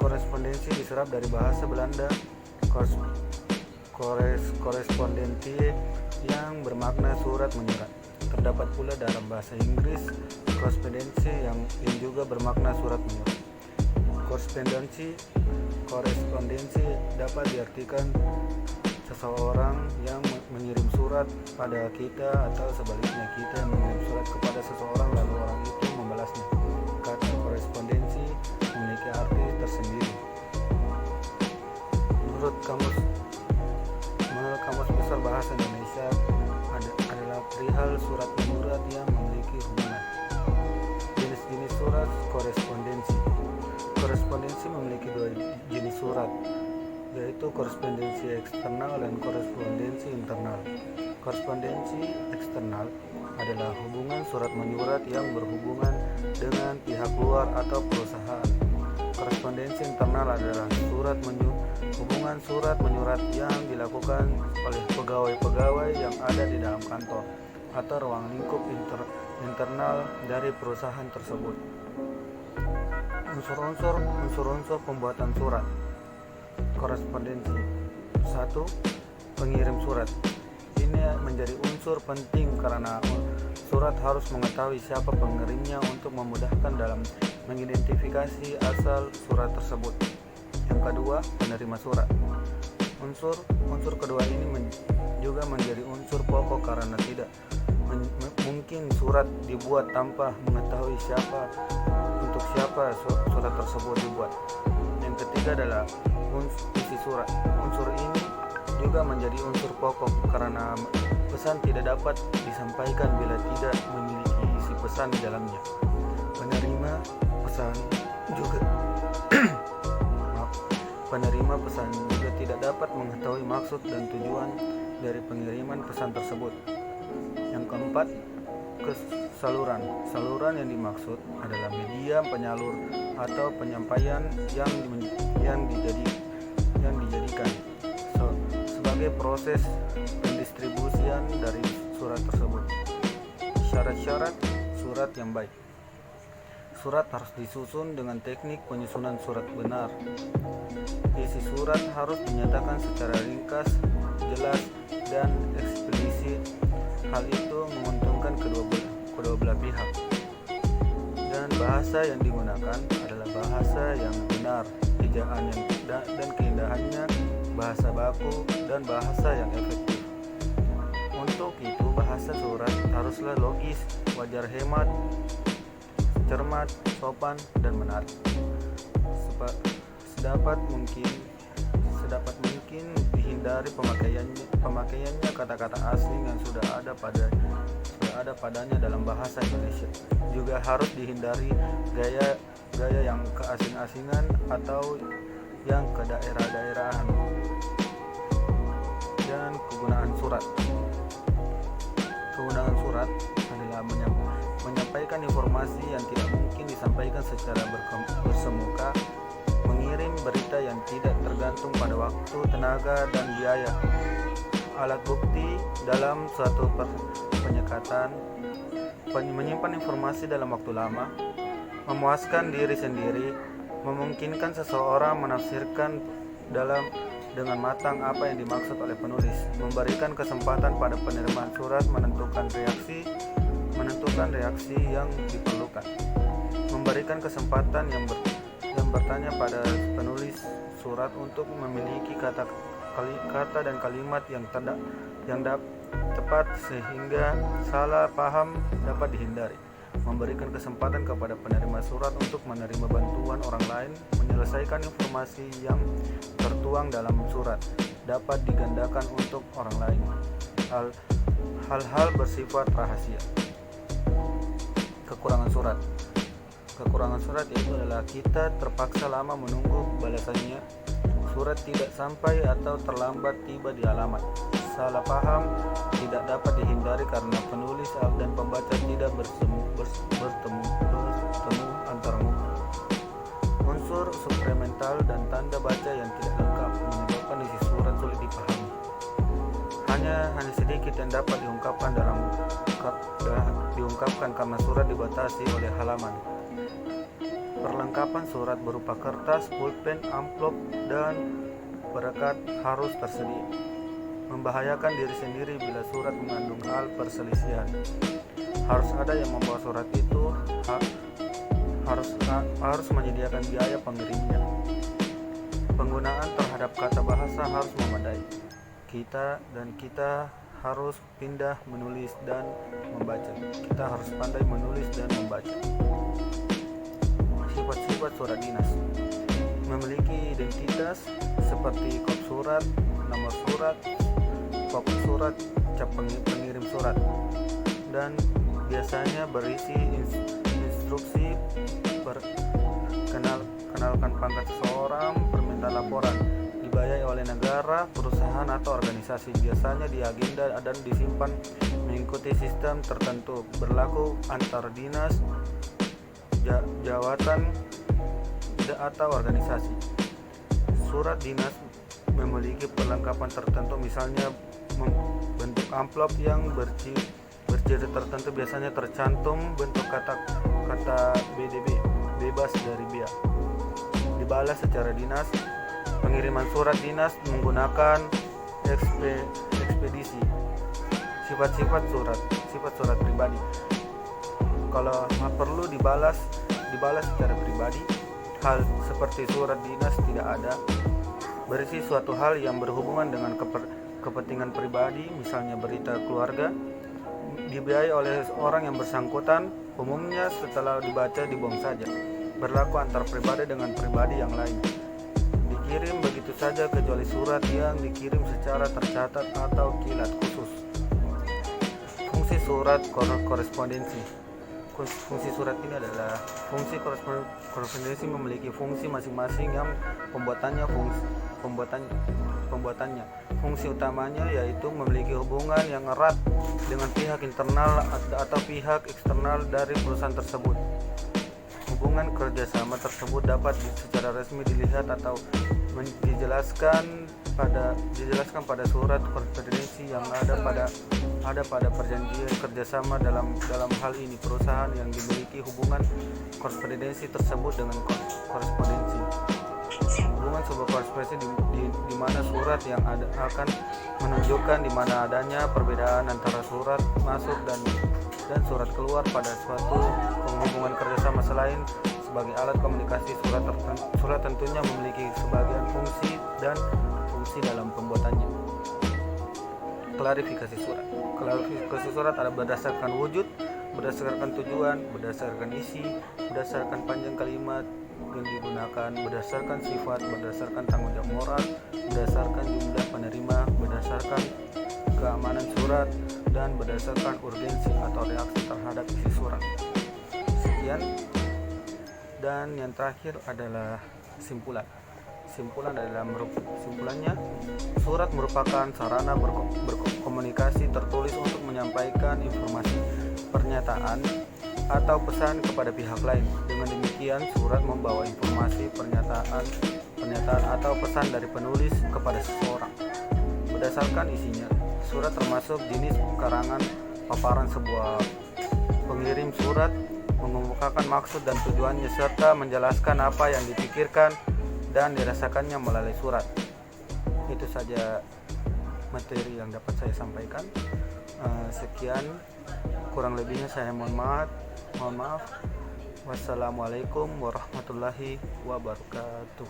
Korespondensi diserap dari bahasa Belanda korespondentie yang bermakna surat menyurat. Terdapat pula dalam bahasa Inggris korespondensi yang juga bermakna surat menyurat. Korespondensi dapat diartikan seseorang yang mengirim surat pada kita atau sebaliknya kita yang mengirim surat kepada seseorang lalu orang itu membalasnya. Kata korespondensi memiliki arti tersendiri. Menurut Kamus Besar Bahasa Indonesia adalah perihal surat menyurat yang memiliki hubungan. Jenis-jenis surat korespondensi. Korespondensi memiliki dua jenis surat, yaitu korespondensi eksternal dan korespondensi internal. Korespondensi eksternal adalah hubungan surat menyurat yang berhubungan dengan pihak luar atau perusahaan. Korespondensi internal adalah hubungan surat menyurat yang dilakukan oleh pegawai-pegawai yang ada di dalam kantor atau ruang lingkup internal dari perusahaan tersebut. Unsur-unsur pembuatan surat korespondensi. 1. Pengirim surat. Ini menjadi unsur penting karena surat harus mengetahui siapa pengirimnya untuk memudahkan dalam mengidentifikasi asal surat tersebut. Yang kedua, penerima surat. Unsur kedua ini juga menjadi unsur pokok karena tidak mungkin surat dibuat tanpa mengetahui untuk siapa surat tersebut dibuat. Yang ketiga adalah isi surat. Unsur ini juga menjadi unsur pokok karena pesan tidak dapat disampaikan bila tidak memiliki isi pesan di dalamnya. Penerima pesan juga tidak dapat mengetahui maksud dan tujuan dari pengiriman pesan tersebut. Yang keempat, saluran yang dimaksud adalah media penyalur atau penyampaian yang dijadikan sebagai proses pendistribusian dari surat tersebut. Syarat-syarat surat yang baik. Surat harus disusun dengan teknik penyusunan surat benar. Isi surat harus dinyatakan secara ringkas, jelas, dan eksplisit. Hal itu menguntungkan kedua belah pihak. Dan bahasa yang digunakan adalah bahasa yang benar, ejaan dan keindahannya bahasa baku dan bahasa yang efektif. Untuk itu bahasa surat haruslah logis, wajar hemat, cermat, sopan, dan menarik. Sedapat mungkin dihindari pemakaiannya kata-kata asing yang sudah ada padanya dalam bahasa Indonesia. Juga harus dihindari gaya yang keasing-asingan atau yang kedaerah-daerahan. Dan kegunaan surat adalah menyampaikan informasi yang tidak mungkin disampaikan secara bersemuka, mengirim berita yang tidak tergantung pada waktu, tenaga, dan biaya. Alat bukti dalam suatu penyekatan, menyimpan informasi dalam waktu lama, memuaskan diri sendiri, memungkinkan seseorang menafsirkan dengan matang apa yang dimaksud oleh penulis, memberikan kesempatan pada penerimaan surat menentukan reaksi yang diperlukan, memberikan kesempatan yang bertanya pada penulis surat untuk memiliki kata dan kalimat yang tepat sehingga salah paham dapat dihindari, memberikan kesempatan kepada penerima surat untuk menerima bantuan orang lain, menyelesaikan informasi yang tertuang dalam surat dapat digandakan untuk orang lain. Hal-hal bersifat rahasia. Kekurangan surat yaitu adalah kita terpaksa lama menunggu balasannya, surat tidak sampai atau terlambat tiba di alamat, salah paham tidak dapat dihindari karena penulis dan pembaca tidak bertemu antar muka, unsur suplemental dan tanda baca yang tidak lengkap menyebabkan isi surat sulit dipahami. Hanya sedikit yang dapat diungkapkan karena surat dibatasi oleh halaman. Perlengkapan surat berupa kertas, pulpen, amplop, dan perekat harus tersedia. Membahayakan diri sendiri bila surat mengandung hal perselisihan. Harus ada yang membawa surat itu, harus menyediakan biaya pengirimnya. Penggunaan terhadap kata bahasa harus memadai. Kita harus pindah menulis dan membaca. Kita harus pandai menulis dan membaca. Sifat-sifat surat dinas: memiliki identitas seperti kod surat, nomor surat, pokok surat, cap pengirim surat, dan biasanya berisi instruksi kenalkan pangkat seseorang, permintaan laporan, dibayar oleh negara, perusahaan atau organisasi, biasanya di agenda dan disimpan mengikuti sistem tertentu, berlaku antar dinas, jawatan atau organisasi. Surat dinas memiliki perlengkapan tertentu, misalnya bentuk amplop yang berciri tertentu, biasanya tercantum bentuk kata BDB, bebas dari bea. Dibalas secara dinas. Pengiriman surat dinas menggunakan ekspedisi. Sifat surat pribadi: kalau perlu dibalas secara pribadi. Hal seperti surat dinas tidak ada. Berisi suatu hal yang berhubungan dengan kepentingan pribadi, misalnya berita keluarga. Dibiayai oleh orang yang bersangkutan, umumnya setelah dibaca dibuang saja. Berlaku antar pribadi dengan pribadi yang lain. Dikirim begitu saja kecuali surat yang dikirim secara tercatat atau kilat khusus. Fungsi surat korespondensi. Fungsi surat ini adalah fungsi korespondensi memiliki fungsi masing-masing yang pembuatannya. Fungsi utamanya yaitu memiliki hubungan yang erat dengan pihak internal atau pihak eksternal dari perusahaan tersebut. Hubungan kerjasama tersebut dapat secara resmi dilihat atau dijelaskan pada surat korespondensi yang ada pada perjanjian kerjasama. Dalam hal ini, perusahaan yang dimiliki hubungan korespondensi tersebut dengan korespondensi. Hubungan sebuah korespondensi di mana surat yang akan menunjukkan di mana adanya perbedaan antara surat masuk dan surat keluar pada suatu hubungan kerjasama. Selain sebagai alat komunikasi, surat tentunya memiliki sebagian fungsi dalam pembuatannya. Klarifikasi surat ada berdasarkan wujud, berdasarkan tujuan, berdasarkan isi, berdasarkan panjang kalimat yang digunakan, berdasarkan sifat, berdasarkan tanggung jawab moral, berdasarkan jumlah penerima, berdasarkan keamanan surat, dan berdasarkan urgensi atau reaksi terhadap isi surat. Sekian. Dan yang terakhir adalah simpulannya, surat merupakan sarana berkomunikasi tertulis untuk menyampaikan informasi, pernyataan, atau pesan kepada pihak lain. Dengan demikian, surat membawa informasi, pernyataan atau pesan dari penulis kepada seseorang. Berdasarkan isinya, surat termasuk jenis karangan paparan. Sebuah pengirim surat mengemukakan maksud dan tujuannya serta menjelaskan apa yang dipikirkan dan dirasakannya melalui surat. Itu saja materi yang dapat saya sampaikan. Sekian, kurang lebihnya saya mohon maaf. Wassalamualaikum warahmatullahi wabarakatuh.